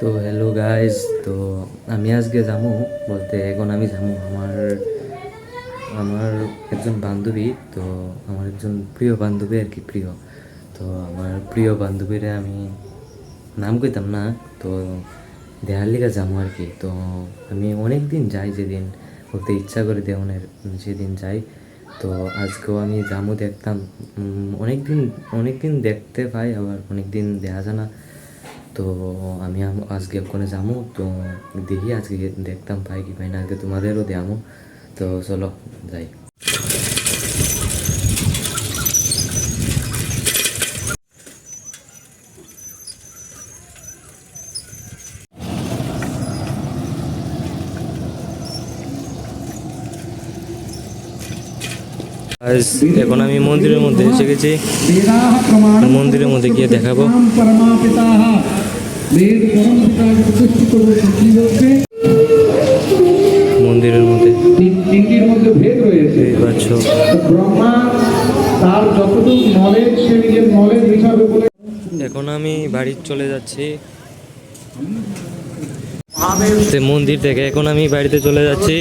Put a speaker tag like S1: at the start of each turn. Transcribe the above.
S1: তো hello guys, তো আমি আজকে যাবো বলতে এখন আমি যাবো আমার আমার একজন বান্ধবী। তো আমার একজন প্রিয় বান্ধবী আর কি, প্রিয়। তো আমার প্রিয় বান্ধবীরা আমি নাম কইতাম না, তো দেহার লিগা যাবো আর কি। তো আমি অনেক দিন যাই, যেদিন বলতে ইচ্ছা করে দেওয়ানের সেদিন যাই। তো আজকেও আমি যাবো দেখতাম, অনেক দিন দেখতে পাই, আবার অনেক দিন দেখা যায় না। তো আমি আজকে ওখানে যাবো, তো দেখি আজকে দেখতাম পাই কি পাই না, আজকে তোমাদেরও দেখামো। তো চলো যাই। আজ এখন আমি মন্দিরের মধ্যে এসে গেছি, মন্দিরের মধ্যে গিয়ে দেখাবো। মন্দিরের মধ্যে
S2: তিনটির মধ্যে ভেদ রয়েছে। ব্রহ্মা তার যতটুকু নলেজ সে নিজের নলেজ হিসাবে বলে।
S1: এখন আমি বাড়ি চলে যাচ্ছি মন্দির থেকে, এখন আমি বাড়িতে চলে যাচ্ছি।